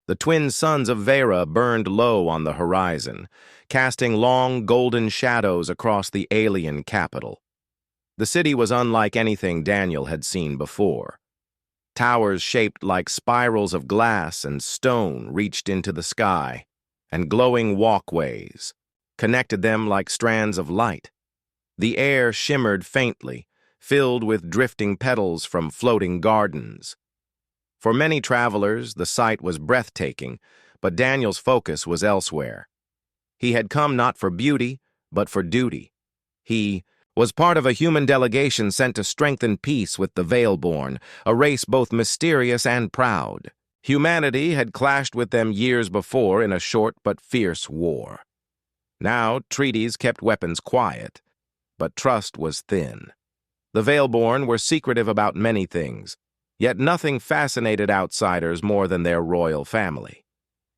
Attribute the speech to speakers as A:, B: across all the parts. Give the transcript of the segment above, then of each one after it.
A: The twin suns of Vera burned low on the horizon, casting long golden shadows across the alien capital. The city was unlike anything Daniel had seen before. Towers shaped like spirals of glass and stone reached into the sky, and glowing walkways connected them like strands of light. The air shimmered faintly, filled with drifting petals from floating gardens. For many travelers, the sight was breathtaking, but Daniel's focus was elsewhere. He had come not for beauty, but for duty. He was part of a human delegation sent to strengthen peace with the Veilborn, a race both mysterious and proud. Humanity had clashed with them years before in a short but fierce war. Now, treaties kept weapons quiet, but trust was thin. The Veilborn were secretive about many things, yet nothing fascinated outsiders more than their royal family.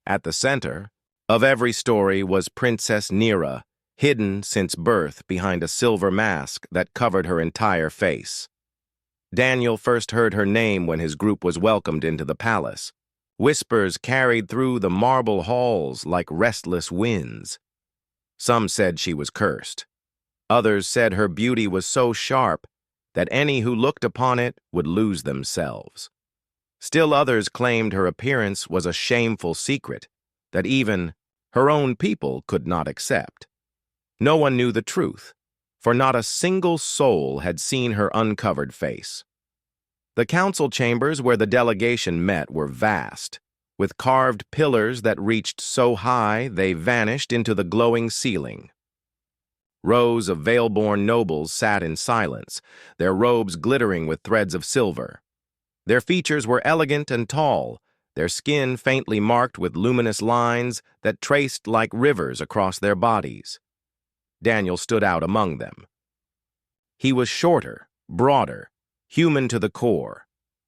A: At the center of every story was Princess Nira, hidden since birth behind a silver mask that covered her entire face. Daniel first heard her name when his group was welcomed into the palace. Whispers carried through the marble halls like restless winds. Some said she was cursed. Others said her beauty was so sharp that any who looked upon it would lose themselves. Still others claimed her appearance was a shameful secret that even her own people could not accept. No one knew the truth, for not a single soul had seen her uncovered face. The council chambers where the delegation met were vast, with carved pillars that reached so high they vanished into the glowing ceiling. Rows of Veilborn nobles sat in silence, their robes glittering with threads of silver. Their features were elegant and tall, their skin faintly marked with luminous lines that traced like rivers across their bodies. Daniel stood out among them. He was shorter, broader, human to the core,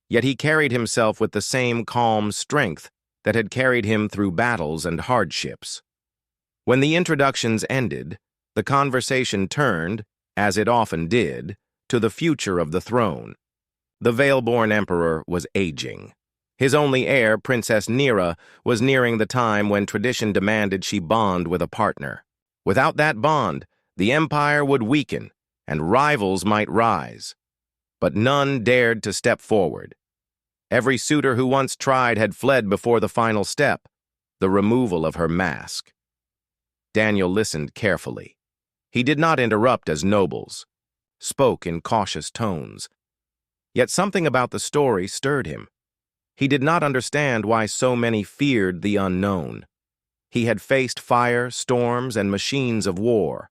A: yet he carried himself with the same calm strength that had carried him through battles and hardships. When the introductions ended, the conversation turned, as it often did, to the future of the throne. The Veilborn emperor was aging. His only heir, Princess Nira, was nearing the time when tradition demanded she bond with a partner. Without that bond, the empire would weaken, and rivals might rise. But none dared to step forward. Every suitor who once tried had fled before the final step, the removal of her mask. Daniel listened carefully. He did not interrupt as nobles, spoke in cautious tones. Yet something about the story stirred him. He did not understand why so many feared the unknown. He had faced fire, storms, and machines of war.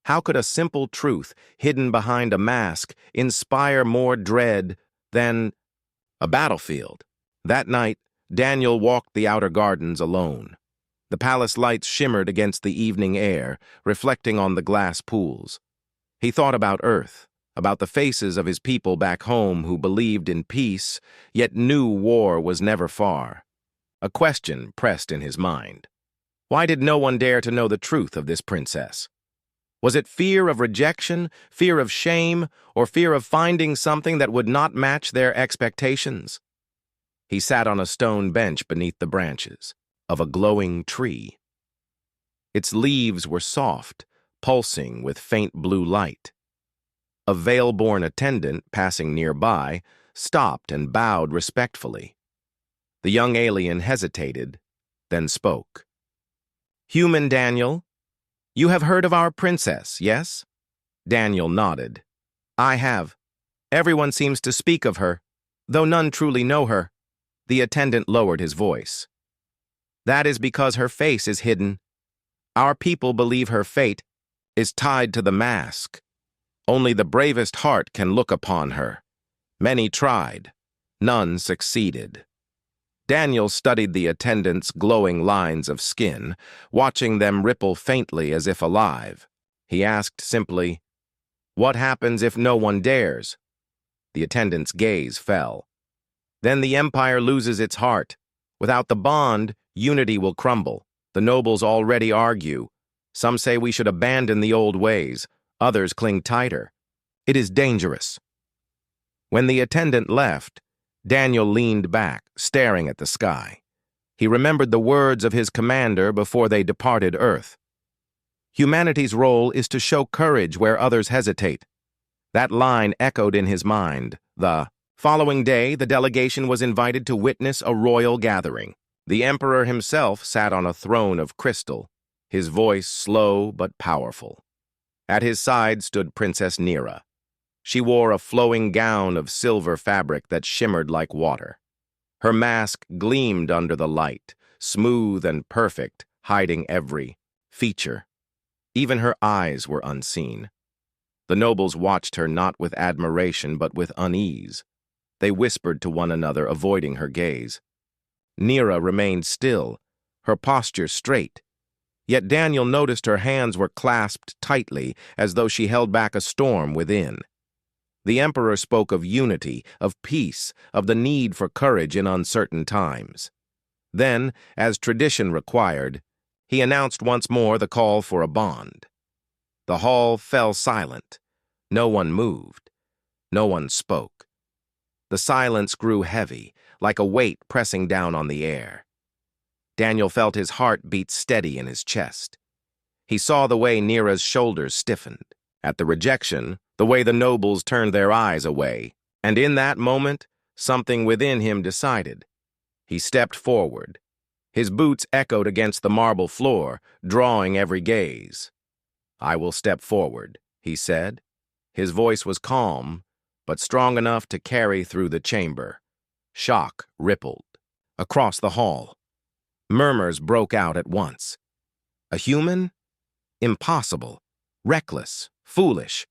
A: How could a simple truth hidden behind a mask inspire more dread than a battlefield? That night, Daniel walked the outer gardens alone. The palace lights shimmered against the evening air, reflecting on the glass pools. He thought about Earth, about the faces of his people back home who believed in peace, yet knew war was never far. A question pressed in his mind. Why did no one dare to know the truth of this princess? Was it fear of rejection, fear of shame, or fear of finding something that would not match their expectations? He sat on a stone bench beneath the branches of a glowing tree. Its leaves were soft, pulsing with faint blue light. A Veilborn attendant passing nearby stopped and bowed respectfully. The young alien hesitated, then spoke. "Human Daniel, you have heard of our princess, yes?" Daniel nodded. "I have. Everyone seems to speak of her, though none truly know her." The attendant lowered his voice. "That is because her face is hidden. Our people believe her fate is tied to the mask. Only the bravest heart can look upon her. Many tried. None succeeded." Daniel studied the attendant's glowing lines of skin, watching them ripple faintly as if alive. He asked simply, "What happens if no one dares?" The attendant's gaze fell. "Then the empire loses its heart. Without the bond, unity will crumble. The nobles already argue. Some say we should abandon the old ways. Others cling tighter. It is dangerous." When the attendant left, Daniel leaned back, staring at the sky. He remembered the words of his commander before they departed Earth. Humanity's role is to show courage where others hesitate. That line echoed in his mind. The following day, the delegation was invited to witness a royal gathering. The emperor himself sat on a throne of crystal, his voice slow but powerful. At his side stood Princess Nera. She wore a flowing gown of silver fabric that shimmered like water. Her mask gleamed under the light, smooth and perfect, hiding every feature. Even her eyes were unseen. The nobles watched her not with admiration but with unease. They whispered to one another, avoiding her gaze. Nera remained still, her posture straight. Yet Daniel noticed her hands were clasped tightly, as though she held back a storm within. The emperor spoke of unity, of peace, of the need for courage in uncertain times. Then, as tradition required, he announced once more the call for a bond. The hall fell silent. No one moved. No one spoke. The silence grew heavy, like a weight pressing down on the air. Daniel felt his heart beat steady in his chest. He saw the way Nera's shoulders stiffened. At the rejection, the way the nobles turned their eyes away, and in that moment, something within him decided. He stepped forward. His boots echoed against the marble floor, drawing every gaze. "I will step forward," he said. His voice was calm, but strong enough to carry through the chamber. Shock rippled across the hall. Murmurs broke out at once. A human? Impossible. Reckless. Foolish.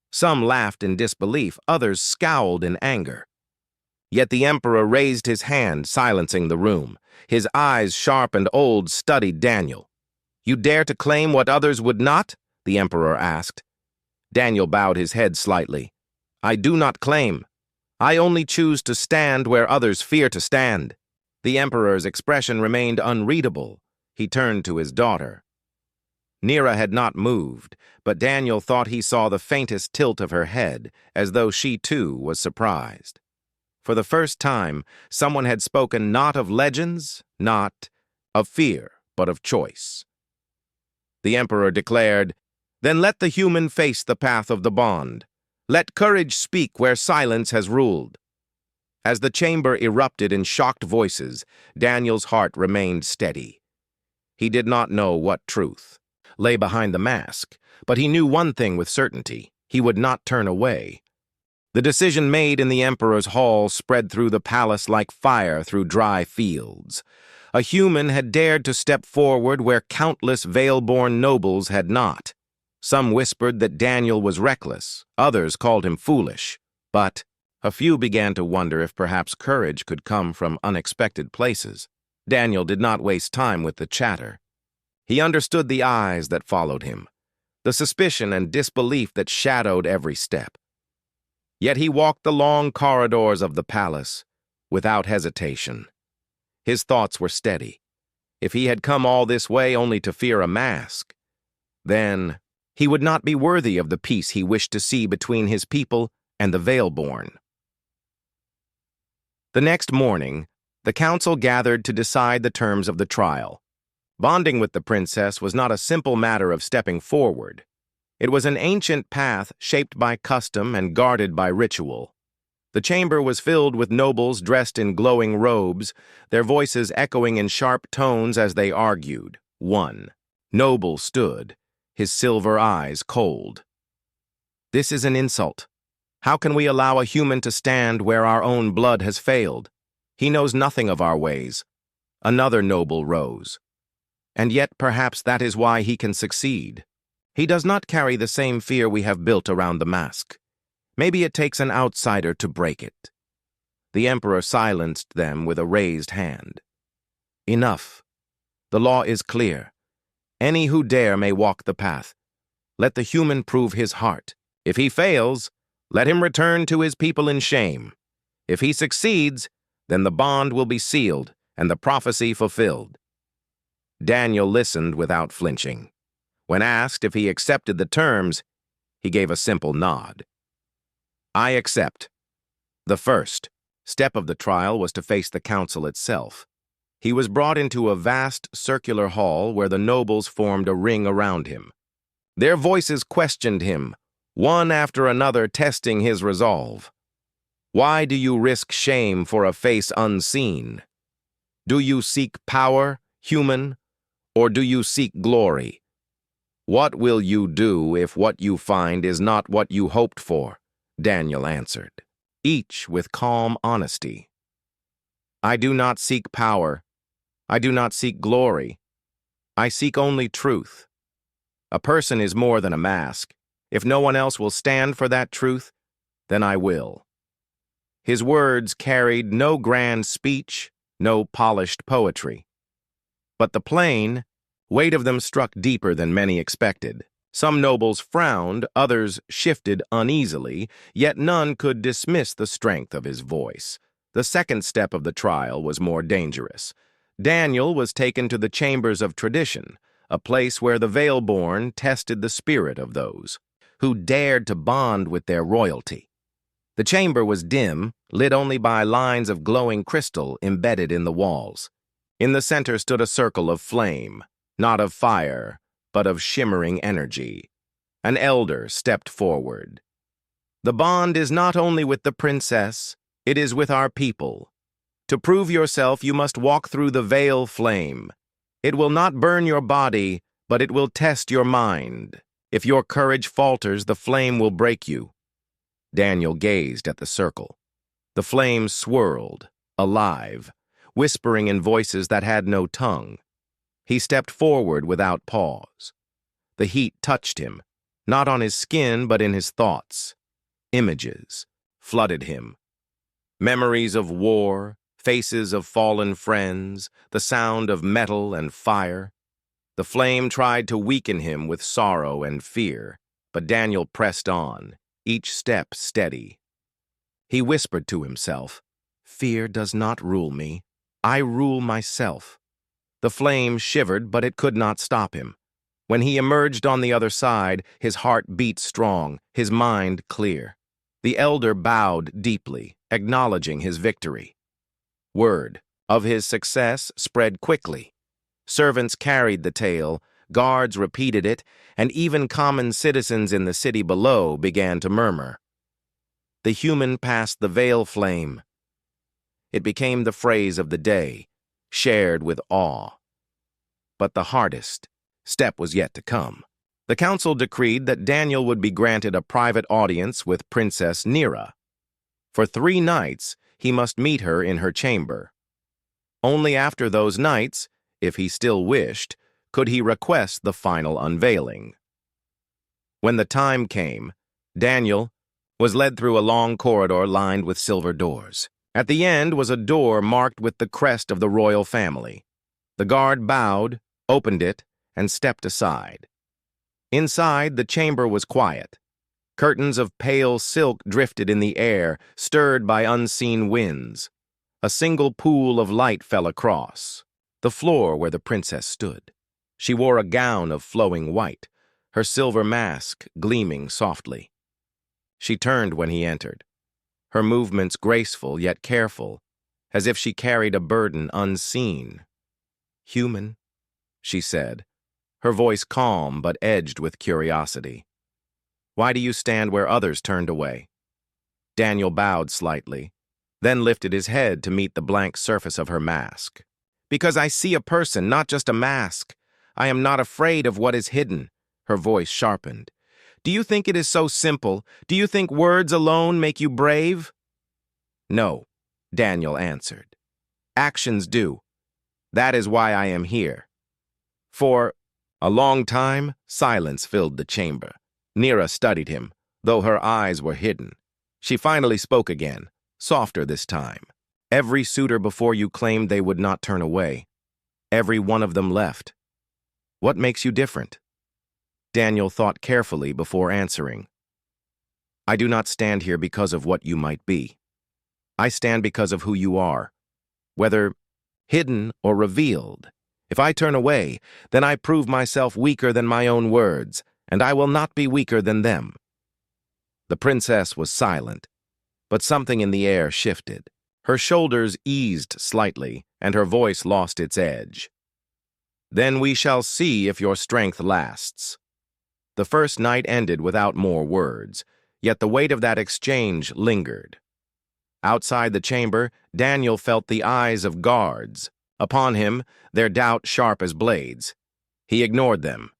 A: Some laughed in disbelief, others scowled in anger. Yet the emperor raised his hand, silencing the room. His eyes, sharp and old, studied Daniel. "You dare to claim what others would not?" the emperor asked. Daniel bowed his head slightly. "I do not claim. I only choose to stand where others fear to stand." The emperor's expression remained unreadable. He turned to his daughter. Nera had not moved, but Daniel thought he saw the faintest tilt of her head, as though she too was surprised. For the first time, someone had spoken not of legends, not of fear, but of choice. The emperor declared, "Then let the human face the path of the bond. Let courage speak where silence has ruled." As the chamber erupted in shocked voices, Daniel's heart remained steady. He did not know what truth lay behind the mask, but he knew one thing with certainty: he would not turn away. The decision made in the emperor's hall spread through the palace like fire through dry fields. A human had dared to step forward where countless veil-born nobles had not. Some whispered that Daniel was reckless, others called him foolish, but a few began to wonder if perhaps courage could come from unexpected places. Daniel did not waste time with the chatter. He understood the eyes that followed him, the suspicion and disbelief that shadowed every step. Yet he walked the long corridors of the palace without hesitation. His thoughts were steady. If he had come all this way only to fear a mask, then he would not be worthy of the peace he wished to see between his people and the Veil-born. The next morning, the council gathered to decide the terms of the trial. Bonding with the princess was not a simple matter of stepping forward. It was an ancient path shaped by custom and guarded by ritual. The chamber was filled with nobles dressed in glowing robes, their voices echoing in sharp tones as they argued. One noble stood, his silver eyes cold. "This is an insult. How can we allow a human to stand where our own blood has failed? He knows nothing of our ways." Another noble rose. "And yet perhaps that is why he can succeed. He does not carry the same fear we have built around the mask. Maybe it takes an outsider to break it." The emperor silenced them with a raised hand. "Enough. The law is clear. Any who dare may walk the path. Let the human prove his heart. If he fails, let him return to his people in shame. If he succeeds, then the bond will be sealed and the prophecy fulfilled." Daniel listened without flinching. When asked if he accepted the terms, he gave a simple nod. "I accept." The first step of the trial was to face the council itself. He was brought into a vast circular hall where the nobles formed a ring around him. Their voices questioned him, one after another testing his resolve. Why do you risk shame for a face unseen? Do you seek power, human, or do you seek glory? What will you do if what you find is not what you hoped for? Daniel answered, each with calm honesty. I do not seek power. I do not seek glory. I seek only truth. A person is more than a mask. If no one else will stand for that truth, then I will. His words carried no grand speech, no polished poetry. But the plain weight of them struck deeper than many expected. Some nobles frowned, others shifted uneasily, yet none could dismiss the strength of his voice. The second step of the trial was more dangerous. Daniel was taken to the chambers of tradition, a place where the Veil-born tested the spirit of those who dared to bond with their royalty. The chamber was dim, lit only by lines of glowing crystal embedded in the walls. In the center stood a circle of flame, not of fire, but of shimmering energy. An elder stepped forward. The bond is not only with the princess, it is with our people. To prove yourself, you must walk through the veil flame. It will not burn your body, but it will test your mind. If your courage falters, the flame will break you. Daniel gazed at the circle. The flame swirled, alive, whispering in voices that had no tongue. He stepped forward without pause. The heat touched him, not on his skin but in his thoughts. Images flooded him. Memories of war, faces of fallen friends, the sound of metal and fire. The flame tried to weaken him with sorrow and fear, but Daniel pressed on, each step steady. He whispered to himself, "Fear does not rule me. I rule myself." The flame shivered, but it could not stop him. When he emerged on the other side, his heart beat strong, his mind clear. The elder bowed deeply, acknowledging his victory. Word of his success spread quickly. Servants carried the tale, guards repeated it, and even common citizens in the city below began to murmur. The human passed the veil flame. It became the phrase of the day, shared with awe. But the hardest step was yet to come. The council decreed that Daniel would be granted a private audience with Princess Nira. For 3 nights, he must meet her in her chamber. Only after those nights, if he still wished, could he request the final unveiling. When the time came, Daniel was led through a long corridor lined with silver doors. At the end was a door marked with the crest of the royal family. The guard bowed, opened it, and stepped aside. Inside, the chamber was quiet. Curtains of pale silk drifted in the air, stirred by unseen winds. A single pool of light fell across the floor where the princess stood. She wore a gown of flowing white, her silver mask gleaming softly. She turned when he entered, her movements graceful yet careful, as if she carried a burden unseen. "Human," she said, her voice calm but edged with curiosity. "Why do you stand where others turned away?" Daniel bowed slightly, then lifted his head to meet the blank surface of her mask. "Because I see a person, not just a mask. I am not afraid of what is hidden." Her voice sharpened. "Do you think it is so simple? Do you think words alone make you brave?" "No," Daniel answered. "Actions do. That is why I am here." For a long time, silence filled the chamber. Nira studied him, though her eyes were hidden. She finally spoke again, softer this time. "Every suitor before you claimed they would not turn away. Every one of them left. What makes you different?" Daniel thought carefully before answering. "I do not stand here because of what you might be. I stand because of who you are, whether hidden or revealed. If I turn away, then I prove myself weaker than my own words, and I will not be weaker than them." The princess was silent, but something in the air shifted. Her shoulders eased slightly, and her voice lost its edge. "Then we shall see if your strength lasts." The first night ended without more words, yet the weight of that exchange lingered. Outside the chamber, Daniel felt the eyes of guards. Upon him, their doubt sharp as blades. He ignored them.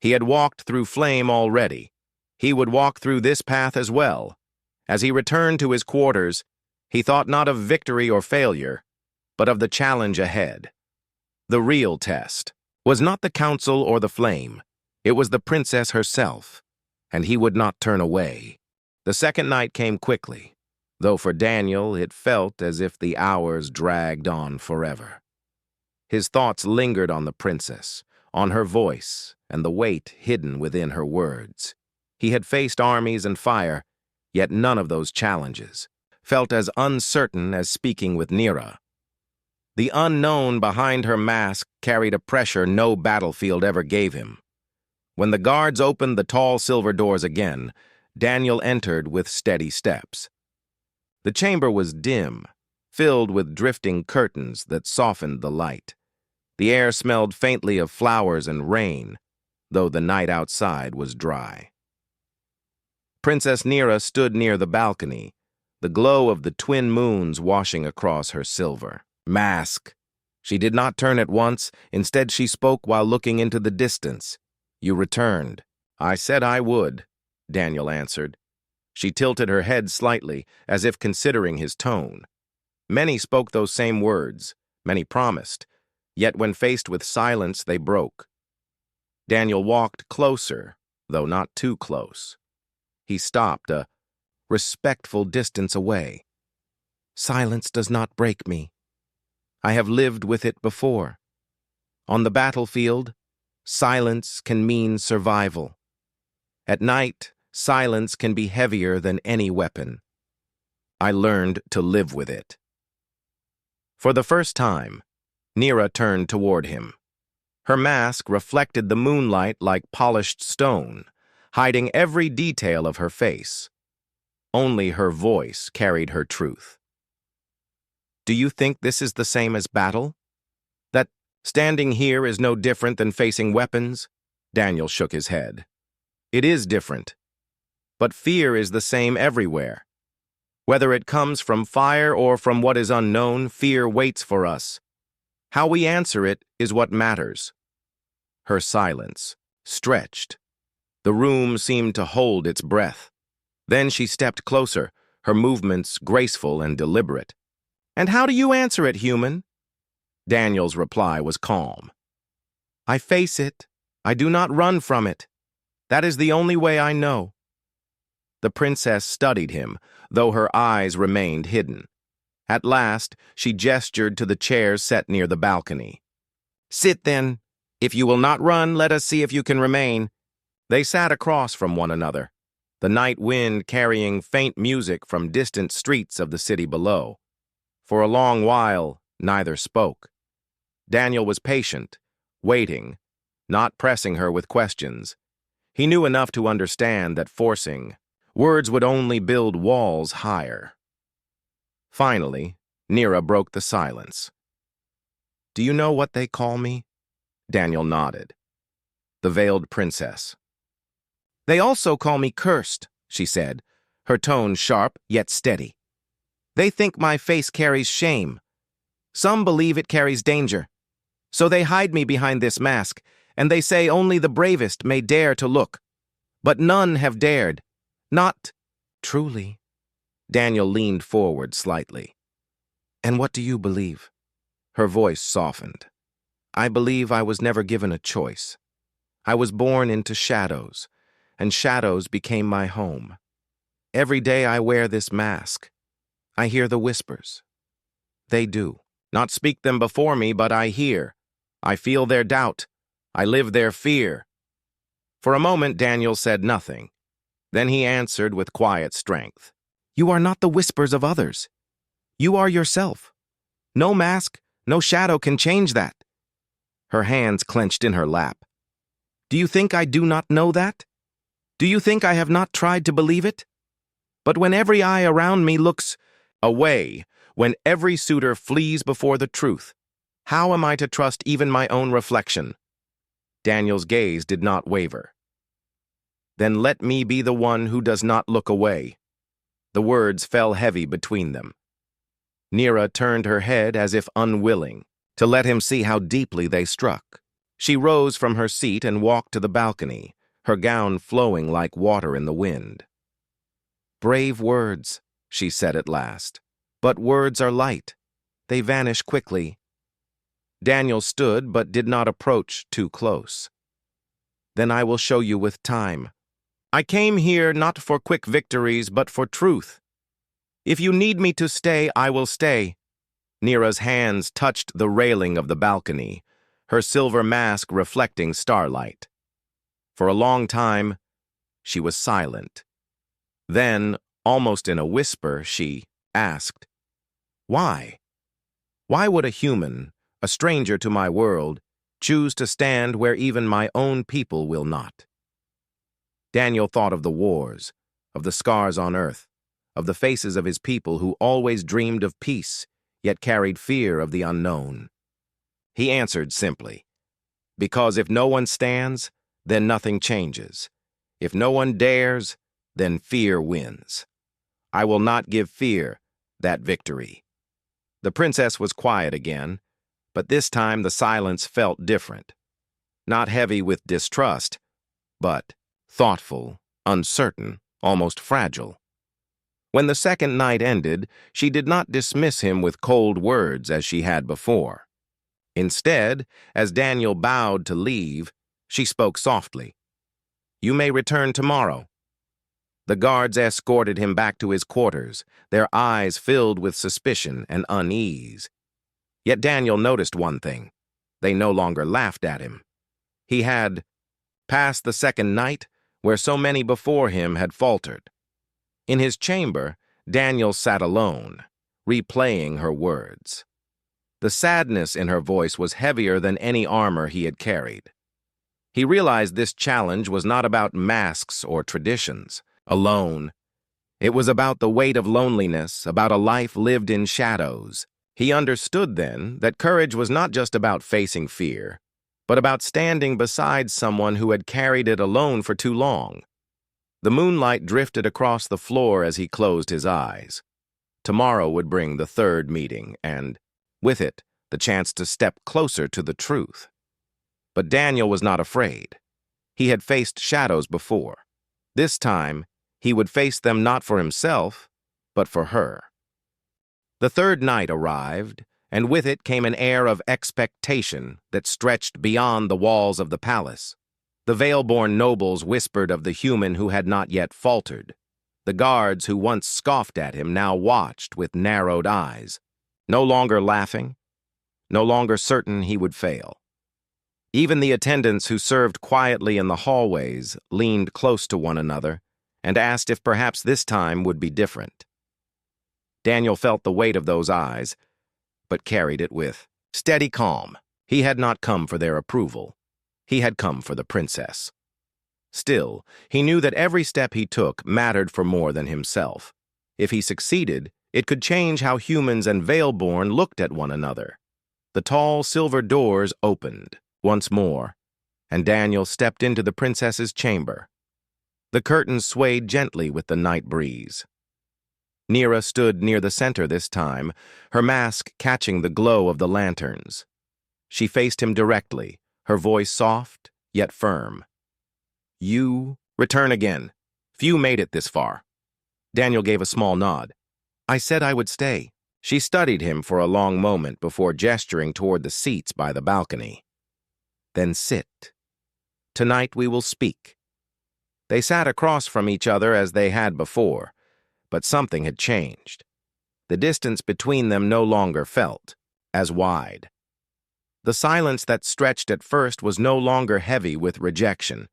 A: He had walked through flame already. He would walk through this path as well. As he returned to his quarters, he thought not of victory or failure, but of the challenge ahead. The real test was not the council or the flame. It was the princess herself, and he would not turn away. The second night came quickly, though for Daniel it felt as if the hours dragged on forever. His thoughts lingered on the princess, on her voice, and the weight hidden within her words. He had faced armies and fire, yet none of those challenges felt as uncertain as speaking with Nira. The unknown behind her mask carried a pressure no battlefield ever gave him. When the guards opened the tall silver doors again, Daniel entered with steady steps. The chamber was dim, filled with drifting curtains that softened the light. The air smelled faintly of flowers and rain, though the night outside was dry. Princess Nira stood near the balcony, the glow of the twin moons washing across her silver mask. She did not turn at once. Instead, she spoke while looking into the distance. "You returned." "I said I would," Daniel answered. She tilted her head slightly, as if considering his tone. Many spoke those same words, many promised, yet when faced with silence, they broke. Daniel walked closer, though not too close. He stopped, a respectful distance away. "Silence does not break me. I have lived with it before. On the battlefield, silence can mean survival. At night, silence can be heavier than any weapon. I learned to live with it." For the first time, Nira turned toward him. Her mask reflected the moonlight like polished stone, hiding every detail of her face. Only her voice carried her truth. "Do you think this is the same as battle? That standing here is no different than facing weapons?" Daniel shook his head. "It is different. But fear is the same everywhere. Whether it comes from fire or from what is unknown, fear waits for us. How we answer it is what matters." Her silence stretched. The room seemed to hold its breath. Then she stepped closer, her movements graceful and deliberate. "And how do you answer it, human?" Daniel's reply was calm. "I face it. I do not run from it. That is the only way I know." The princess studied him, though her eyes remained hidden. At last, she gestured to the chairs set near the balcony. "Sit, then. If you will not run, let us see if you can remain." They sat across from one another, the night wind carrying faint music from distant streets of the city below. For a long while, neither spoke. Daniel was patient, waiting, not pressing her with questions. He knew enough to understand that forcing words would only build walls higher. Finally, Nira broke the silence. "Do you know what they call me?" Daniel nodded. "The Veiled Princess." "They also call me Cursed," she said, her tone sharp yet steady. "They think my face carries shame. Some believe it carries danger. So they hide me behind this mask, and they say only the bravest may dare to look. But none have dared. Not truly." Daniel leaned forward slightly. "And what do you believe?" Her voice softened. "I believe I was never given a choice. I was born into shadows, and shadows became my home. Every day I wear this mask. I hear the whispers. They do not speak them before me, but I hear. I feel their doubt. I live their fear." For a moment, Daniel said nothing. Then he answered with quiet strength. "You are not the whispers of others. You are yourself. No mask, no shadow can change that." Her hands clenched in her lap. "Do you think I do not know that? Do you think I have not tried to believe it? But when every eye around me looks away, When every suitor flees before the truth, how am I to trust even my own reflection? Daniel's gaze did not waver. Then let me be the one who does not look away. The words fell heavy between them. Neera turned her head as if unwilling to let him see how deeply they struck. She rose from her seat and walked to the balcony, her gown flowing like water in the wind. "Brave words," she said at last. "But words are light. They vanish quickly." Daniel stood but did not approach too close. "Then I will show you with time. I came here not for quick victories but for truth. If you need me to stay, I will stay." Neera's hands touched the railing of the balcony, her silver mask reflecting starlight. For a long time, she was silent. Then, almost in a whisper, she asked, "Why? Why would a human, a stranger to my world, choose to stand where even my own people will not?" Daniel thought of the wars, of the scars on earth, of the faces of his people who always dreamed of peace, yet carried fear of the unknown. He answered simply, "Because if no one stands, then nothing changes. If no one dares, then fear wins. I will not give fear that victory." The princess was quiet again, but this time the silence felt different. Not heavy with distrust, but thoughtful, uncertain, almost fragile. When the second night ended, she did not dismiss him with cold words as she had before. Instead, as Daniel bowed to leave, she spoke softly. "You may return tomorrow." The guards escorted him back to his quarters, their eyes filled with suspicion and unease. Yet Daniel noticed one thing. They no longer laughed at him. He had passed the second night where so many before him had faltered. In his chamber, Daniel sat alone, replaying her words. The sadness in her voice was heavier than any armor he had carried. He realized this challenge was not about masks or traditions alone. It was about the weight of loneliness, about a life lived in shadows. He understood then that courage was not just about facing fear, but about standing beside someone who had carried it alone for too long. The moonlight drifted across the floor as he closed his eyes. Tomorrow would bring the third meeting, and, with it, the chance to step closer to the truth. But Daniel was not afraid. He had faced shadows before. This time, he would face them not for himself, but for her. The third night arrived, and with it came an air of expectation that stretched beyond the walls of the palace. The veil-born nobles whispered of the human who had not yet faltered. The guards who once scoffed at him now watched with narrowed eyes, no longer laughing, no longer certain he would fail. Even the attendants who served quietly in the hallways leaned close to one another and asked if perhaps this time would be different. Daniel felt the weight of those eyes, but carried it with steady calm. He had not come for their approval. He had come for the princess. Still, he knew that every step he took mattered for more than himself. If he succeeded, it could change how humans and Veilborn looked at one another. The tall silver doors opened once more, and Daniel stepped into the princess's chamber. The curtains swayed gently with the night breeze. Neera stood near the center this time, her mask catching the glow of the lanterns. She faced him directly, her voice soft yet firm. "You return again. Few made it this far." Daniel gave a small nod. "I said I would stay." She studied him for a long moment before gesturing toward the seats by the balcony. "Then sit. Tonight we will speak." They sat across from each other as they had before, but something had changed. The distance between them no longer felt as wide. The silence that stretched at first was no longer heavy with rejection.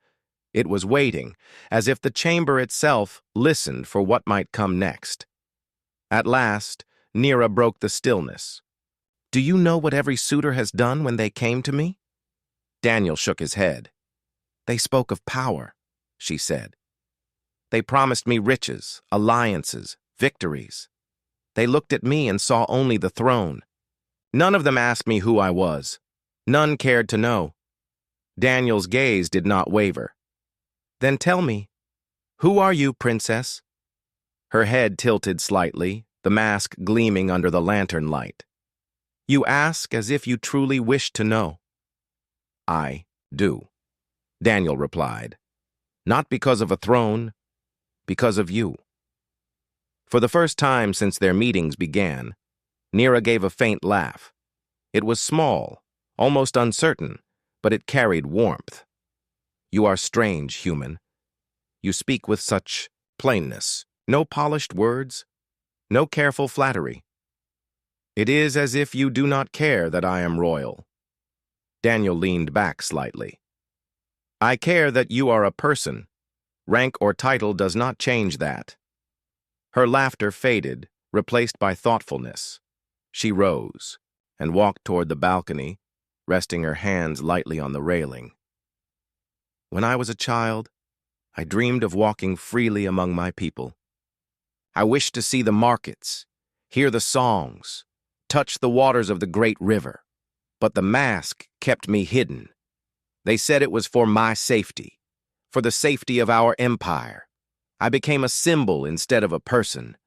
A: It was waiting, as if the chamber itself listened for what might come next. At last, Neera broke the stillness. "Do you know what every suitor has done when they came to me?" Daniel shook his head. "They spoke of power," she said. "They promised me riches, alliances, victories. They looked at me and saw only the throne. None of them asked me who I was. None cared to know. Daniel's gaze did not waver. Then tell me, who are you, princess? Her head tilted slightly, the mask gleaming under the lantern light. You ask as if you truly wish to know. I do, Daniel replied. Not because of a throne, because of you. For the first time since their meetings began, Nira gave a faint laugh. It was small, almost uncertain, but it carried warmth. You are strange, human. You speak with such plainness, no polished words, no careful flattery. It is as if you do not care that I am royal. Daniel leaned back slightly. I care that you are a person. Rank or title does not change that. Her laughter faded, replaced by thoughtfulness. She rose and walked toward the balcony, resting her hands lightly on the railing. When I was a child, I dreamed of walking freely among my people. I wished to see the markets, hear the songs, touch the waters of the great river. But the mask kept me hidden. They said it was for my safety, for the safety of our empire. I became a symbol instead of a person.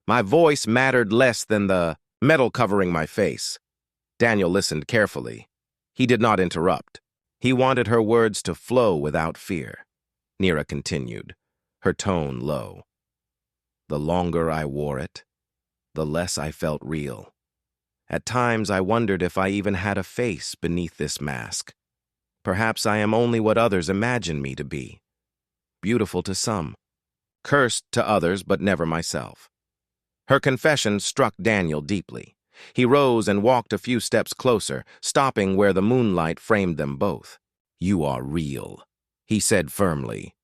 A: My voice mattered less than the metal covering my face. Daniel listened carefully. He did not interrupt. He wanted her words to flow without fear. Nira continued, her tone low. The longer I wore it, the less I felt real. At times I wondered if I even had a face beneath this mask. Perhaps I am only what others imagine me to be. Beautiful to some, cursed to others, but never myself. Her confession struck Daniel deeply. He rose and walked a few steps closer, stopping where the moonlight framed them both. You are real, he said firmly.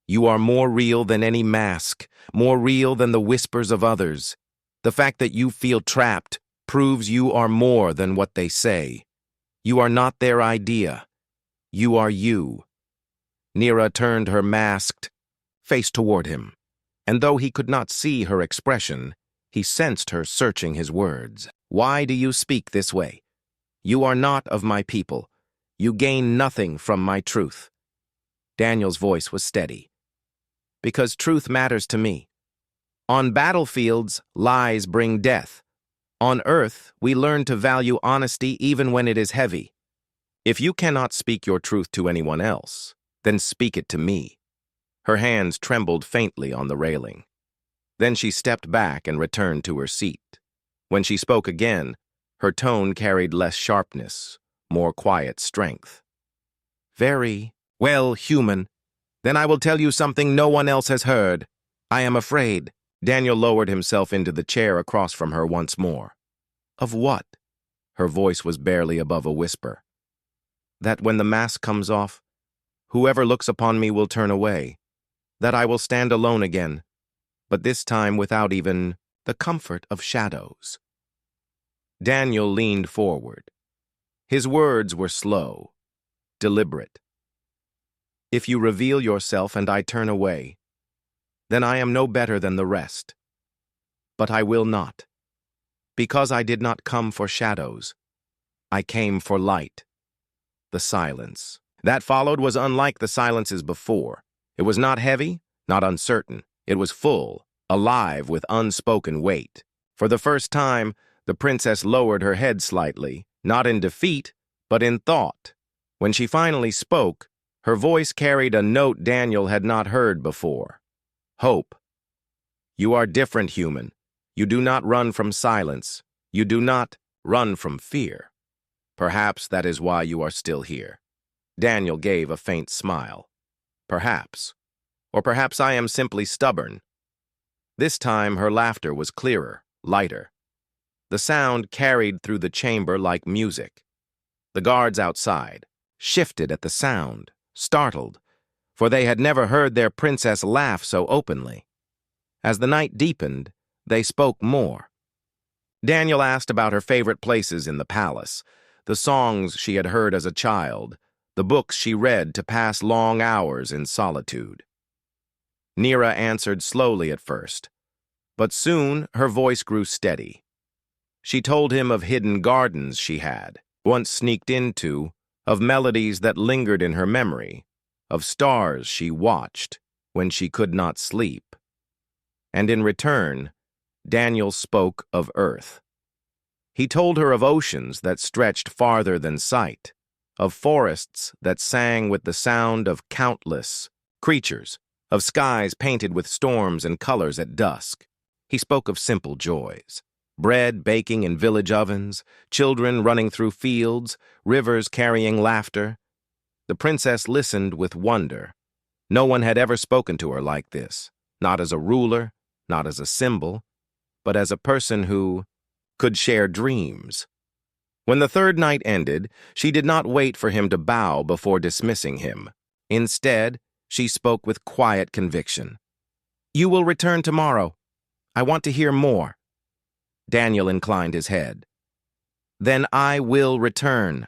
A: You are more real than any mask, more real than the whispers of others. The fact that you feel trapped proves you are more than what they say. You are not their idea. You are you. Nira turned her masked face toward him, and though he could not see her expression, he sensed her searching his words. Why do you speak this way? You are not of my people. You gain nothing from my truth. Daniel's voice was steady. Because truth matters to me. On battlefields, lies bring death. On earth, we learn to value honesty even when it is heavy. If you cannot speak your truth to anyone else, then speak it to me. Her hands trembled faintly on the railing. Then she stepped back and returned to her seat. When she spoke again, her tone carried less sharpness, more quiet strength. Very well, human. Then I will tell you something no one else has heard. I am afraid. Daniel lowered himself into the chair across from her once more. Of what? Her voice was barely above a whisper. That when the mask comes off, whoever looks upon me will turn away. That I will stand alone again, but this time without even the comfort of shadows. Daniel leaned forward. His words were slow, deliberate. If you reveal yourself and I turn away, then I am no better than the rest. But I will not. Because I did not come for shadows. I came for light. The silence that followed was unlike the silences before. It was not heavy, not uncertain. It was full, alive with unspoken weight. For the first time, the princess lowered her head slightly, not in defeat, but in thought. When she finally spoke, her voice carried a note Daniel had not heard before. Hope. You are different, human. You do not run from silence. You do not run from fear. Perhaps that is why you are still here. Daniel gave a faint smile. Perhaps. Or perhaps I am simply stubborn. This time her laughter was clearer, lighter. The sound carried through the chamber like music. The guards outside shifted at the sound, startled, for they had never heard their princess laugh so openly. As the night deepened, they spoke more. Daniel asked about her favorite places in the palace, the songs she had heard as a child, the books she read to pass long hours in solitude. Nira answered slowly at first. But soon her voice grew steady. She told him of hidden gardens she had once sneaked into, of melodies that lingered in her memory, of stars she watched when she could not sleep. And in return, Daniel spoke of Earth. He told her of oceans that stretched farther than sight, of forests that sang with the sound of countless creatures, of skies painted with storms and colors at dusk. He spoke of simple joys: bread baking in village ovens, children running through fields, rivers carrying laughter. The princess listened with wonder. No one had ever spoken to her like this, not as a ruler, not as a symbol, but as a person who could share dreams. When the third night ended, she did not wait for him to bow before dismissing him. Instead, she spoke with quiet conviction. "You will return tomorrow. I want to hear more." Daniel inclined his head. "Then I will return."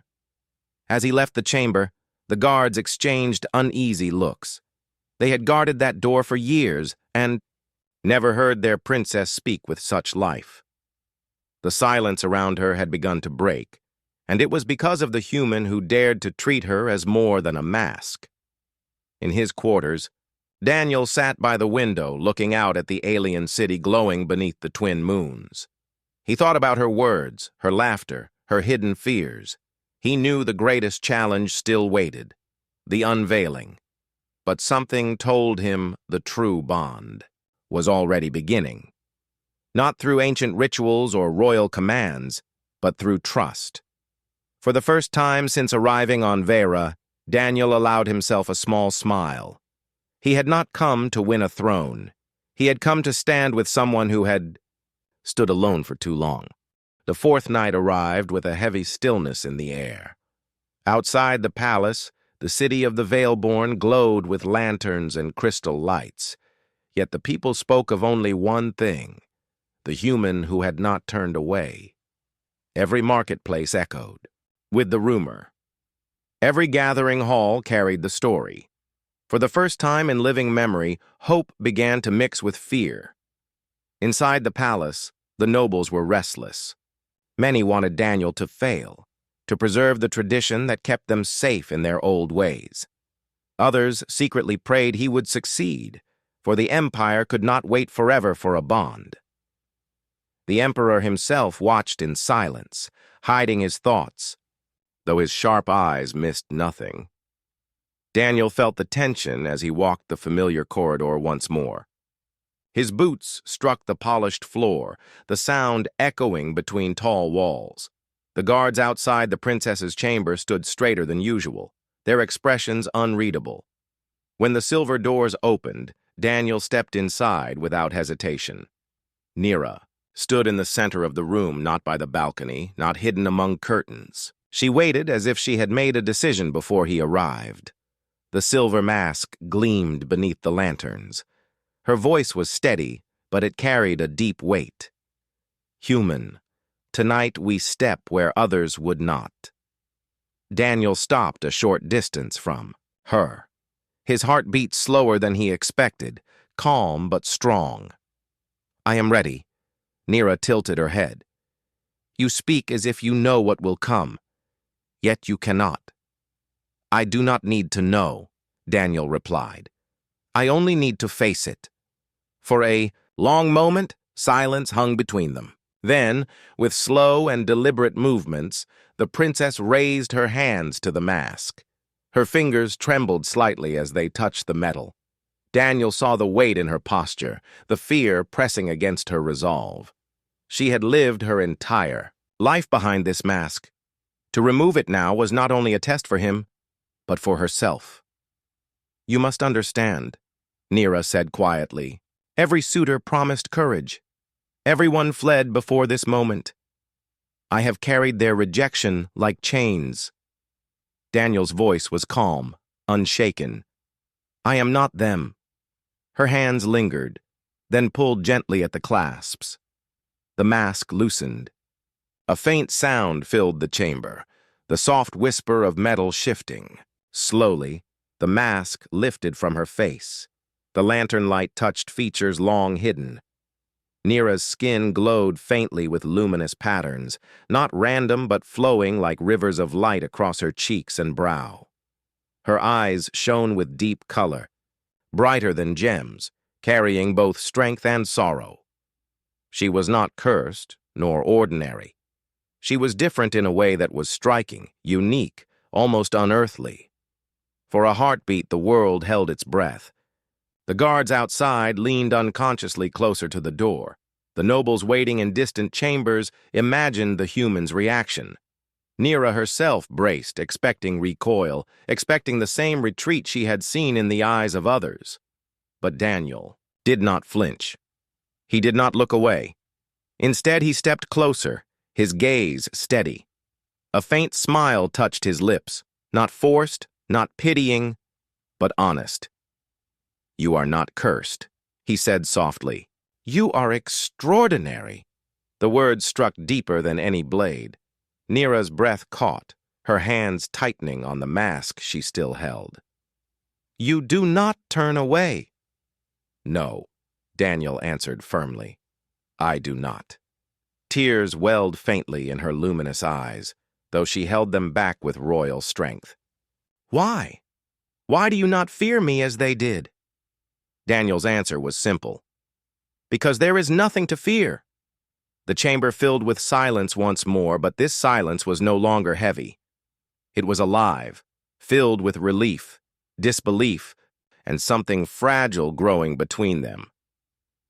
A: As he left the chamber, the guards exchanged uneasy looks. They had guarded that door for years and never heard their princess speak with such life. The silence around her had begun to break, and it was because of the human who dared to treat her as more than a mask. In his quarters, Daniel sat by the window looking out at the alien city glowing beneath the twin moons. He thought about her words, her laughter, her hidden fears. He knew the greatest challenge still waited, the unveiling. But something told him the true bond was already beginning. Not through ancient rituals or royal commands, but through trust. For the first time since arriving on Vera, Daniel allowed himself a small smile. He had not come to win a throne. He had come to stand with someone who had stood alone for too long. The fourth night arrived with a heavy stillness in the air. Outside the palace, the city of the Veilborn glowed with lanterns and crystal lights. Yet the people spoke of only one thing: the human who had not turned away. Every marketplace echoed with the rumor. Every gathering hall carried the story. For the first time in living memory, hope began to mix with fear. Inside the palace, the nobles were restless. Many wanted Daniel to fail, to preserve the tradition that kept them safe in their old ways. Others secretly prayed he would succeed, for the empire could not wait forever for a bond. The emperor himself watched in silence, hiding his thoughts, though his sharp eyes missed nothing. Daniel felt the tension as he walked the familiar corridor once more. His boots struck the polished floor, the sound echoing between tall walls. The guards outside the princess's chamber stood straighter than usual, their expressions unreadable. When the silver doors opened, Daniel stepped inside without hesitation. Nira stood in the center of the room, not by the balcony, not hidden among curtains. She waited as if she had made a decision before he arrived. The silver mask gleamed beneath the lanterns. Her voice was steady, but it carried a deep weight. "Human, tonight we step where others would not." Daniel stopped a short distance from her. His heart beat slower than he expected, calm but strong. "I am ready." Nira tilted her head. "You speak as if you know what will come, yet you cannot." "I do not need to know," Daniel replied. "I only need to face it." For a long moment, silence hung between them. Then, with slow and deliberate movements, the princess raised her hands to the mask. Her fingers trembled slightly as they touched the metal. Daniel saw the weight in her posture, the fear pressing against her resolve. She had lived her entire life behind this mask. To remove it now was not only a test for him, but for herself. "You must understand," Nira said quietly. "Every suitor promised courage. Everyone fled before this moment. I have carried their rejection like chains." Daniel's voice was calm, unshaken. "I am not them." Her hands lingered, then pulled gently at the clasps. The mask loosened. A faint sound filled the chamber, the soft whisper of metal shifting. Slowly, the mask lifted from her face. The lantern light touched features long hidden. Nira's skin glowed faintly with luminous patterns, not random but flowing like rivers of light across her cheeks and brow. Her eyes shone with deep color, brighter than gems, carrying both strength and sorrow. She was not cursed, nor ordinary. She was different in a way that was striking, unique, almost unearthly. For a heartbeat, the world held its breath. The guards outside leaned unconsciously closer to the door. The nobles waiting in distant chambers imagined the human's reaction. Nira herself braced, expecting recoil, expecting the same retreat she had seen in the eyes of others. But Daniel did not flinch. He did not look away. Instead, he stepped closer, his gaze steady. A faint smile touched his lips, not forced, not pitying, but honest. "You are not cursed," he said softly. "You are extraordinary." The words struck deeper than any blade. Nira's breath caught, her hands tightening on the mask she still held. "You do not turn away." "No," Daniel answered firmly. "I do not." Tears welled faintly in her luminous eyes, though she held them back with royal strength. "Why? Why do you not fear me as they did?" Daniel's answer was simple. "Because there is nothing to fear." The chamber filled with silence once more, but this silence was no longer heavy. It was alive, filled with relief, disbelief, and something fragile growing between them.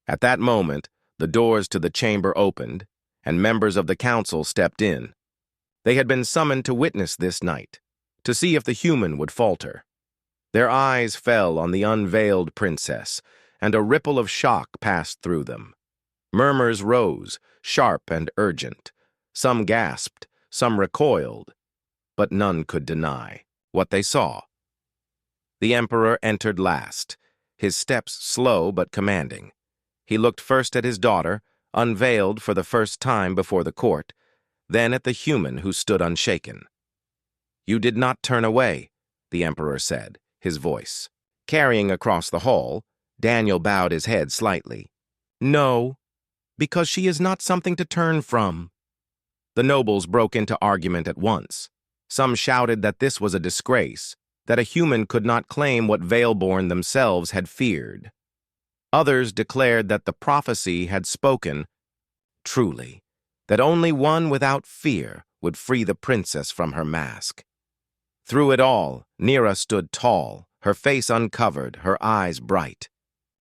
A: At that moment, the doors to the chamber opened, and members of the council stepped in. They had been summoned to witness this night, to see if the human would falter. Their eyes fell on the unveiled princess, and a ripple of shock passed through them. Murmurs rose, sharp and urgent. Some gasped, some recoiled, but none could deny what they saw. The emperor entered last, his steps slow but commanding. He looked first at his daughter, unveiled for the first time before the court, then at the human who stood unshaken. "You did not turn away," the emperor said, his voice carrying across the hall. Daniel bowed his head slightly. "No, because she is not something to turn from." The nobles broke into argument at once. Some shouted that this was a disgrace, that a human could not claim what Veilborn themselves had feared. Others declared that the prophecy had spoken truly, that only one without fear would free the princess from her mask. Through it all, Nira stood tall, her face uncovered, her eyes bright.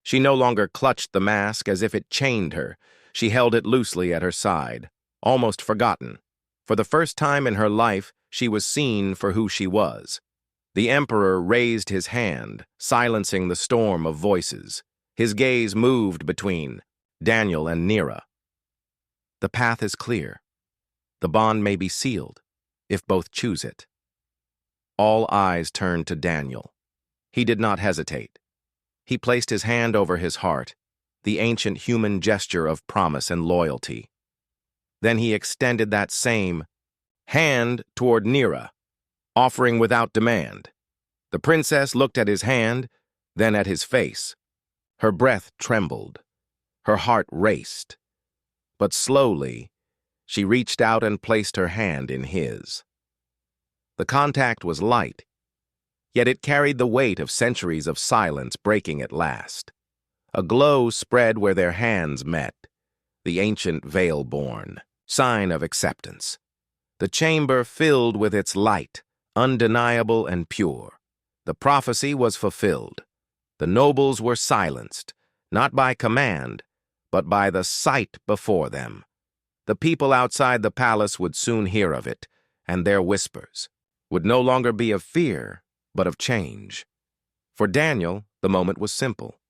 A: She no longer clutched the mask as if it chained her. She held it loosely at her side, almost forgotten. For the first time in her life, she was seen for who she was. The emperor raised his hand, silencing the storm of voices. His gaze moved between Daniel and Nira. "The path is clear. The bond may be sealed, if both choose it." All eyes turned to Daniel. He did not hesitate. He placed his hand over his heart, the ancient human gesture of promise and loyalty. Then he extended that same hand toward Nira, offering without demand. The princess looked at his hand, then at his face. Her breath trembled. Her heart raced. But slowly, she reached out and placed her hand in his. The contact was light, yet it carried the weight of centuries of silence breaking at last. A glow spread where their hands met, the ancient Veilborn, sign of acceptance. The chamber filled with its light, undeniable and pure. The prophecy was fulfilled. The nobles were silenced, not by command, but by the sight before them. The people outside the palace would soon hear of it, and their whispers would no longer be of fear, but of change. For Daniel, the moment was simple.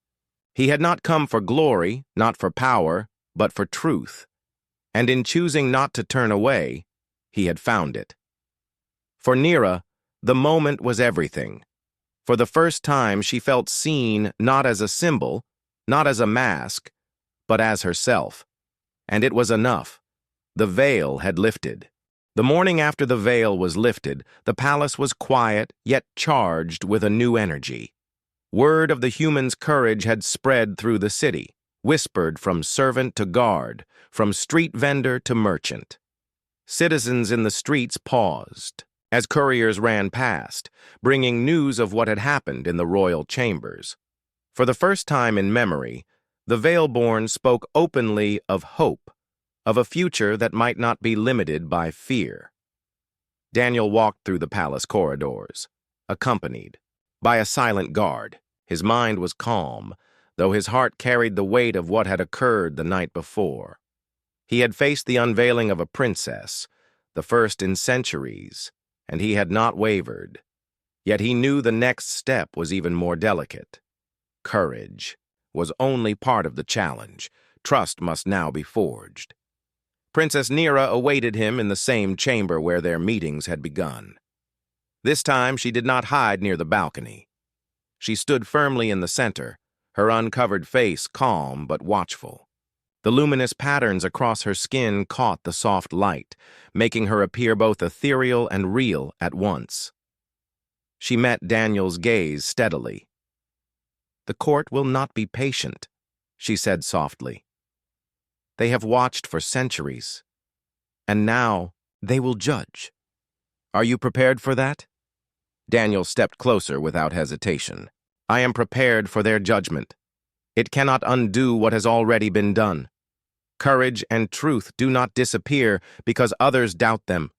A: He had not come for glory, not for power, but for truth. And in choosing not to turn away, he had found it. For Nira, the moment was everything. For the first time, she felt seen not as a symbol, not as a mask, but as herself. And it was enough. The veil had lifted. The morning after the veil was lifted, the palace was quiet, yet charged with a new energy. Word of the human's courage had spread through the city. whispered from servant to guard, from street vendor to merchant. Citizens in the streets paused as couriers ran past, bringing news of what had happened in the royal chambers. For the first time in memory, the Veilborn spoke openly of hope, of a future that might not be limited by fear. Daniel walked through the palace corridors, accompanied by a silent guard. His mind was calm, though his heart carried the weight of what had occurred the night before. He had faced the unveiling of a princess, the first in centuries, and he had not wavered. Yet he knew the next step was even more delicate. Courage was only part of the challenge. Trust must now be forged. Princess Nira awaited him in the same chamber where their meetings had begun. This time she did not hide near the balcony. She stood firmly in the center, her uncovered face calm but watchful. The luminous patterns across her skin caught the soft light, making her appear both ethereal and real at once. She met Daniel's gaze steadily. "The court will not be patient," she said softly. "They have watched for centuries, and now they will judge. Are you prepared for that?" Daniel stepped closer without hesitation. "I am prepared for their judgment. It cannot undo what has already been done. Courage and truth do not disappear because others doubt them."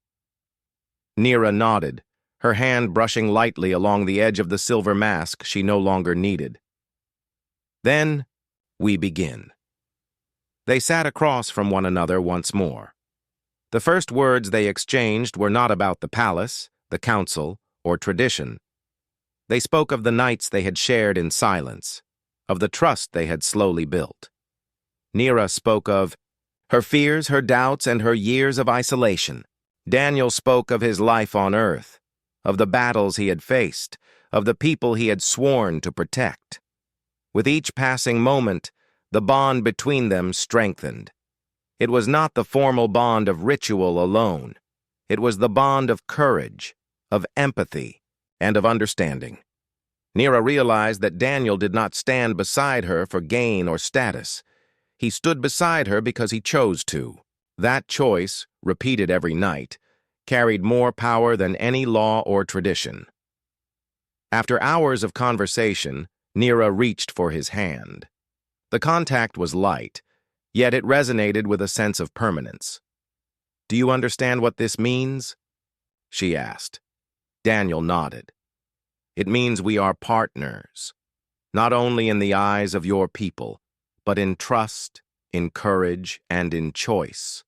A: Nira nodded, her hand brushing lightly along the edge of the silver mask she no longer needed. "Then we begin." They sat across from one another once more. The first words they exchanged were not about the palace, the council, or tradition. They spoke of the nights they had shared in silence, of the trust they had slowly built. Nira spoke of her fears, her doubts, and her years of isolation. Daniel spoke of his life on Earth, of the battles he had faced, of the people he had sworn to protect. With each passing moment, the bond between them strengthened. It was not the formal bond of ritual alone. It was the bond of courage, of empathy, and of understanding. Nira realized that Daniel did not stand beside her for gain or status. He stood beside her because he chose to. That choice, repeated every night, carried more power than any law or tradition. After hours of conversation, Nira reached for his hand. The contact was light, yet it resonated with a sense of permanence. "Do you understand what this means?" she asked. Daniel nodded. "It means we are partners, not only in the eyes of your people, but in trust, in courage, and in choice.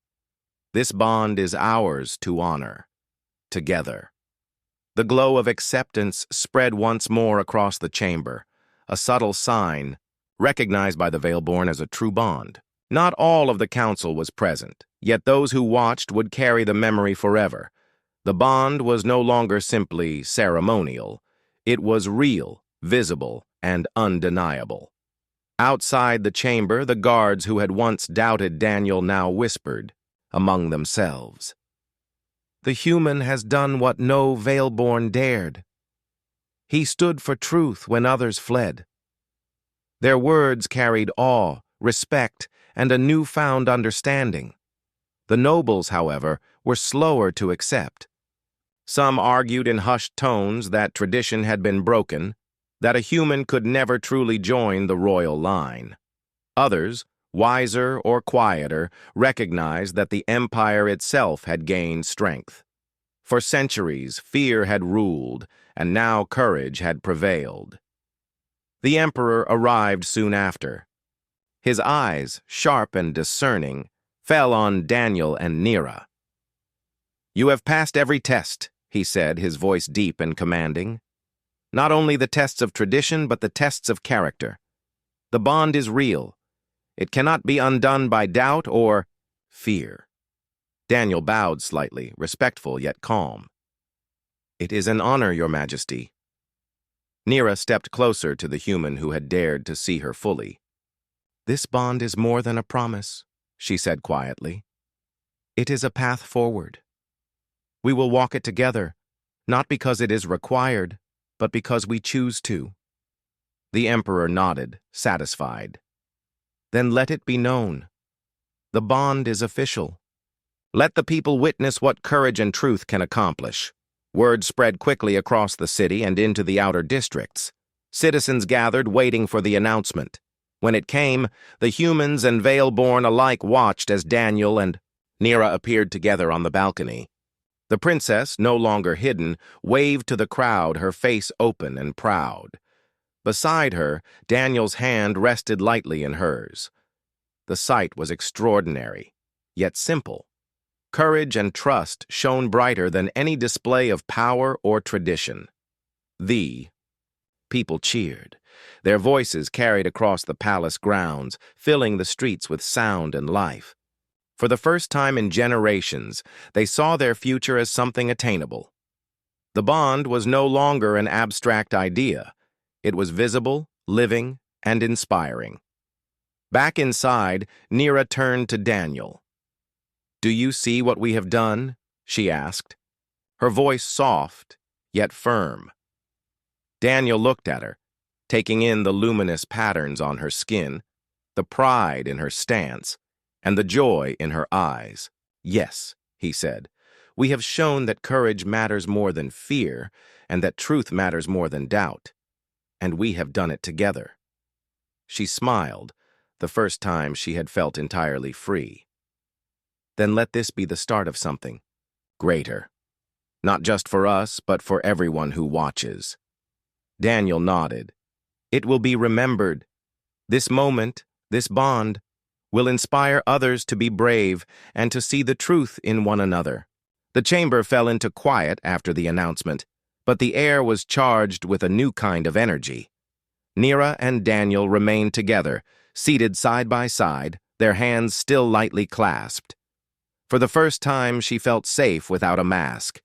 A: This bond is ours to honor, together." The glow of acceptance spread once more across the chamber, a subtle sign, recognized by the Veilborn as a true bond. Not all of the council was present, yet those who watched would carry the memory forever. The bond was no longer simply ceremonial. It was real, visible, and undeniable. Outside the chamber, the guards who had once doubted Daniel now whispered, among themselves, "The human has done what no Veilborn dared. He stood for truth when others fled." Their words carried awe, respect, and a newfound understanding. The nobles, however, were slower to accept. Some argued in hushed tones that tradition had been broken, that a human could never truly join the royal line. Others, wiser or quieter, recognized that the empire itself had gained strength. For centuries, fear had ruled, and now courage had prevailed. The emperor arrived soon after. His eyes, sharp and discerning, fell on Daniel and Nira. "You have passed every test," he said, his voice deep and commanding. "Not only the tests of tradition, but the tests of character. The bond is real. It cannot be undone by doubt or fear." Daniel bowed slightly, respectful yet calm. "It is an honor, Your Majesty." Nira stepped closer to the human who had dared to see her fully. "This bond is more than a promise," she said quietly. "It is a path forward. We will walk it together, not because it is required, but because we choose to." The emperor nodded, satisfied. Then let it be known. The bond is official. Let the people witness what courage and truth can accomplish. Word spread quickly across the city and into the outer districts. Citizens gathered, waiting for the announcement. When it came, the humans and Veilborn alike watched as Daniel and Nira appeared together on the balcony. The princess, no longer hidden, waved to the crowd, her face open and proud. Beside her, Daniel's hand rested lightly in hers. The sight was extraordinary, yet simple. Courage and trust shone brighter than any display of power or tradition. The people cheered. Their voices carried across the palace grounds, filling the streets with sound and life. For the first time in generations, they saw their future as something attainable. The bond was no longer an abstract idea. It was visible, living, and inspiring. Back inside, Nira turned to Daniel. "Do you see what we have done?" she asked, her voice soft, yet firm. Daniel looked at her, taking in the luminous patterns on her skin, the pride in her stance, and the joy in her eyes. "Yes," he said, "we have shown that courage matters more than fear, and that truth matters more than doubt. And we have done it together." She smiled, the first time she had felt entirely free. "Then let this be the start of something greater. Not just for us, but for everyone who watches." Daniel nodded. "It will be remembered. This moment, this bond, will inspire others to be brave and to see the truth in one another." The chamber fell into quiet after the announcement, but the air was charged with a new kind of energy. Nira and Daniel remained together, seated side by side, their hands still lightly clasped. For the first time, she felt safe without a mask.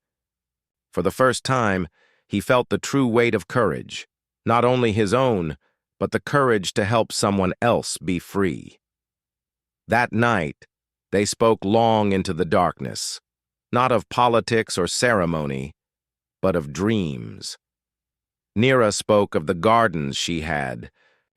A: For the first time, he felt the true weight of courage, not only his own, but the courage to help someone else be free. That night, they spoke long into the darkness, not of politics or ceremony, but of dreams. Nira spoke of the gardens she had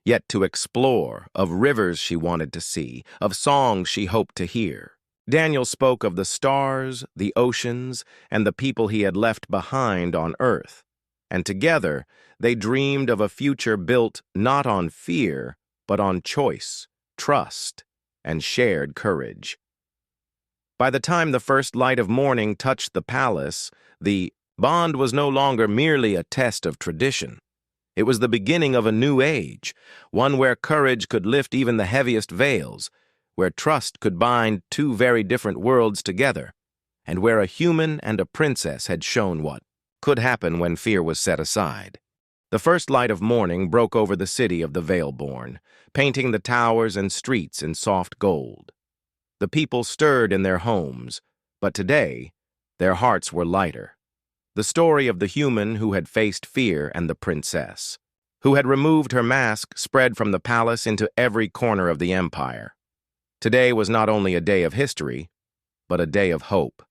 A: yet to explore, of rivers she wanted to see, of songs she hoped to hear. Daniel spoke of the stars, the oceans, and the people he had left behind on Earth, and together they dreamed of a future built not on fear, but on choice, trust, and shared courage. By the time the first light of morning touched the palace, the bond was no longer merely a test of tradition. It was the beginning of a new age, one where courage could lift even the heaviest veils, where trust could bind two very different worlds together, and where a human and a princess had shown what could happen when fear was set aside. The first light of morning broke over the city of the Veilborn, painting the towers and streets in soft gold. The people stirred in their homes, but today, their hearts were lighter. The story of the human who had faced fear and the princess, who had removed her mask, spread from the palace into every corner of the empire. Today was not only a day of history, but a day of hope.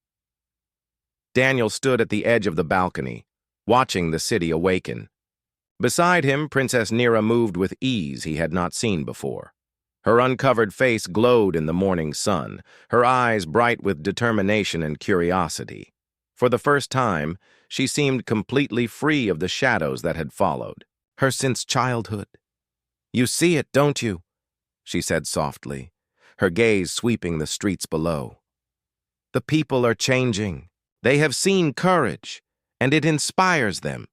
A: Daniel stood at the edge of the balcony, watching the city awaken. Beside him, Princess Nira moved with ease he had not seen before. Her uncovered face glowed in the morning sun, her eyes bright with determination and curiosity. For the first time, she seemed completely free of the shadows that had followed her since childhood. "You see it, don't you?" she said softly, her gaze sweeping the streets below. "The people are changing. They have seen courage, and it inspires them."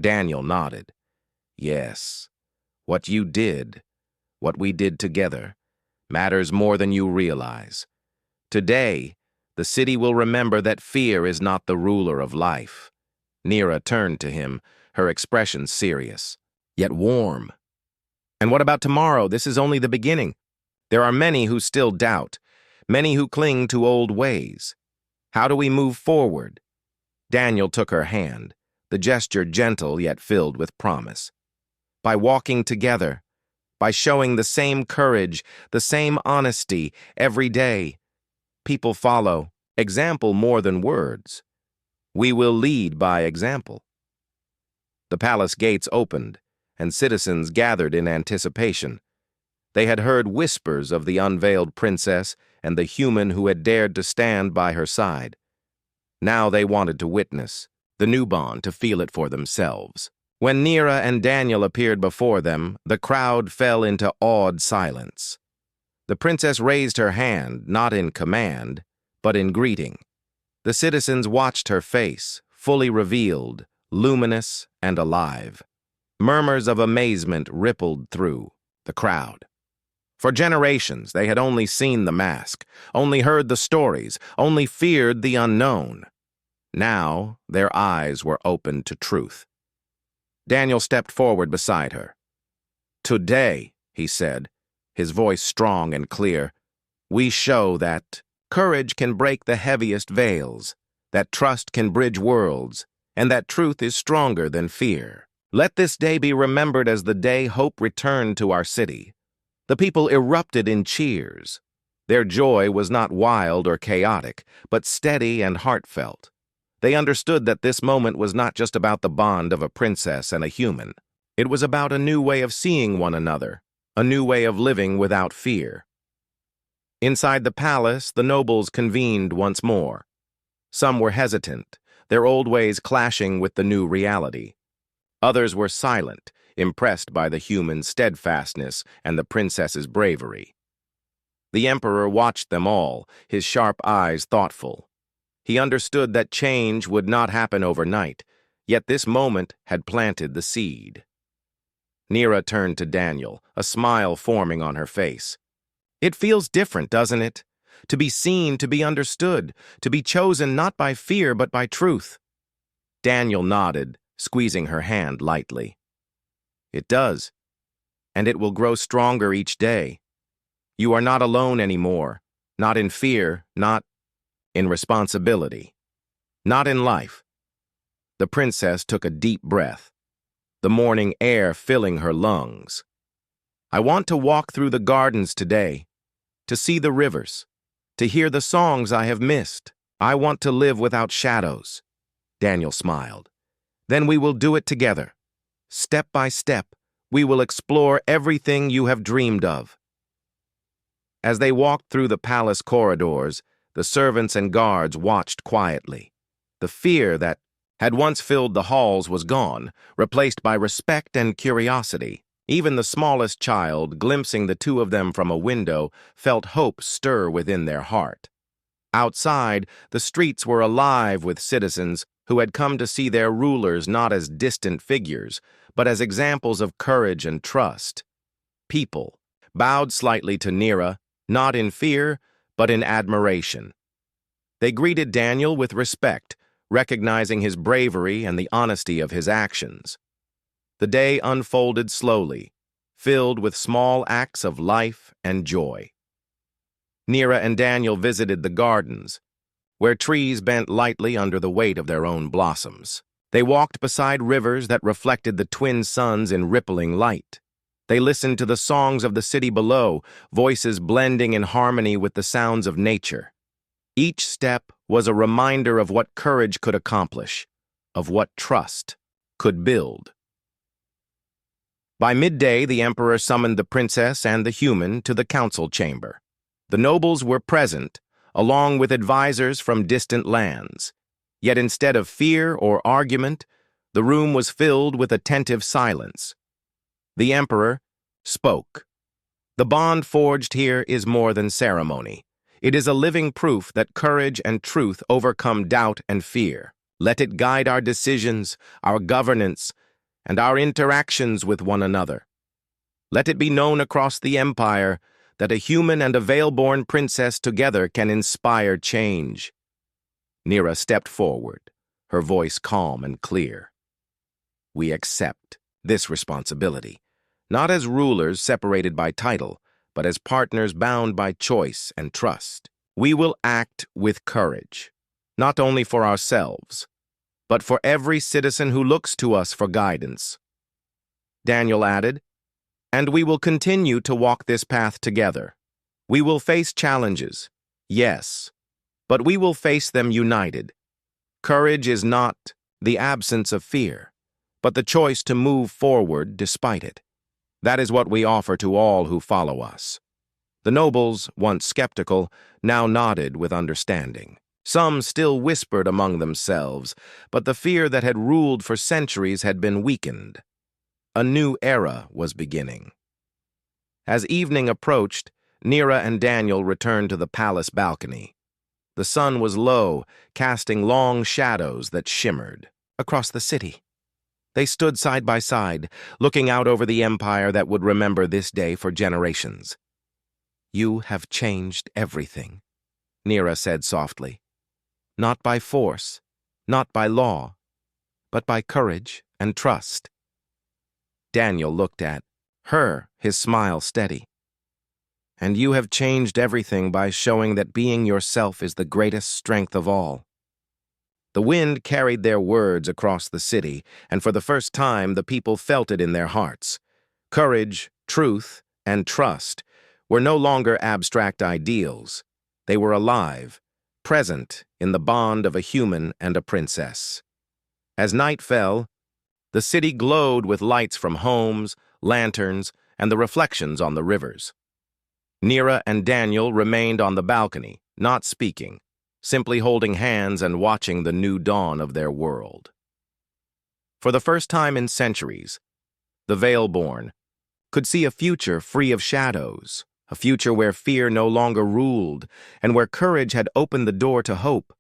A: Daniel nodded. "Yes, what you did, what we did together, matters more than you realize. Today, the city will remember that fear is not the ruler of life." Nira turned to him, her expression serious, yet warm. "And what about tomorrow? This is only the beginning. There are many who still doubt, many who cling to old ways. How do we move forward?" Daniel took her hand, the gesture gentle yet filled with promise. "By walking together, by showing the same courage, the same honesty every day. People follow, example more than words. We will lead by example." The palace gates opened, and citizens gathered in anticipation. They had heard whispers of the unveiled princess and the human who had dared to stand by her side. Now they wanted to witness the new bond, to feel it for themselves. When Nira and Daniel appeared before them, the crowd fell into awed silence. The princess raised her hand, not in command, but in greeting. The citizens watched her face, fully revealed, luminous and alive. Murmurs of amazement rippled through the crowd. For generations, they had only seen the mask, only heard the stories, only feared the unknown. Now, their eyes were opened to truth. Daniel stepped forward beside her. "Today," he said, his voice strong and clear, "we show that courage can break the heaviest veils, that trust can bridge worlds, and that truth is stronger than fear. Let this day be remembered as the day hope returned to our city." The people erupted in cheers. Their joy was not wild or chaotic, but steady and heartfelt. They understood that this moment was not just about the bond of a princess and a human. It was about a new way of seeing one another, a new way of living without fear. Inside the palace, the nobles convened once more. Some were hesitant, their old ways clashing with the new reality. Others were silent, impressed by the human steadfastness and the princess's bravery. The emperor watched them all, his sharp eyes thoughtful. He understood that change would not happen overnight, yet this moment had planted the seed. Nira turned to Daniel, a smile forming on her face. "It feels different, doesn't it? To be seen, to be understood, to be chosen not by fear but by truth." Daniel nodded, squeezing her hand lightly. "It does, and it will grow stronger each day. You are not alone anymore, not in fear, not in responsibility, not in life." The princess took a deep breath, the morning air filling her lungs. "I want to walk through the gardens today, to see the rivers, to hear the songs I have missed. I want to live without shadows." Daniel smiled. "Then we will do it together. Step by step, we will explore everything you have dreamed of." As they walked through the palace corridors, the servants and guards watched quietly. The fear that had once filled the halls was gone, replaced by respect and curiosity. Even the smallest child, glimpsing the two of them from a window, felt hope stir within their heart. Outside, the streets were alive with citizens who had come to see their rulers not as distant figures, but as examples of courage and trust. People bowed slightly to Nira, not in fear, but in admiration. They greeted Daniel with respect, recognizing his bravery and the honesty of his actions. The day unfolded slowly, filled with small acts of life and joy. Nira and Daniel visited the gardens, where trees bent lightly under the weight of their own blossoms. They walked beside rivers that reflected the twin suns in rippling light. They listened to the songs of the city below, voices blending in harmony with the sounds of nature. Each step was a reminder of what courage could accomplish, of what trust could build. By midday, the emperor summoned the princess and the human to the council chamber. The nobles were present, along with advisors from distant lands. Yet instead of fear or argument, the room was filled with attentive silence. The emperor spoke. "The bond forged here is more than ceremony. It is a living proof that courage and truth overcome doubt and fear. Let it guide our decisions, our governance, and our interactions with one another. Let it be known across the empire that a human and a veil-born princess together can inspire change." Nira stepped forward, her voice calm and clear. "We accept this responsibility, not as rulers separated by title, but as partners bound by choice and trust. We will act with courage, not only for ourselves, but for every citizen who looks to us for guidance." Daniel added, "And we will continue to walk this path together. We will face challenges, yes, but we will face them united. Courage is not the absence of fear, but the choice to move forward despite it." That is what we offer to all who follow us." The nobles, once skeptical, now nodded with understanding. Some still whispered among themselves, but the fear that had ruled for centuries had been weakened. A new era was beginning. As evening approached, Nira and Daniel returned to the palace balcony. The sun was low, casting long shadows that shimmered across the city. They stood side by side, looking out over the empire that would remember this day for generations. "You have changed everything," Nira said softly. "Not by force, not by law, but by courage and trust." Daniel looked at her, his smile steady. "And you have changed everything by showing that being yourself is the greatest strength of all." The wind carried their words across the city, and for the first time the people felt it in their hearts. Courage, truth, and trust were no longer abstract ideals. They were alive, present in the bond of a human and a princess. As night fell, the city glowed with lights from homes, lanterns, and the reflections on the rivers. Nira and Daniel remained on the balcony, not speaking, simply holding hands and watching the new dawn of their world. For the first time in centuries, the Veilborn could see a future free of shadows, a future where fear no longer ruled, and where courage had opened the door to hope.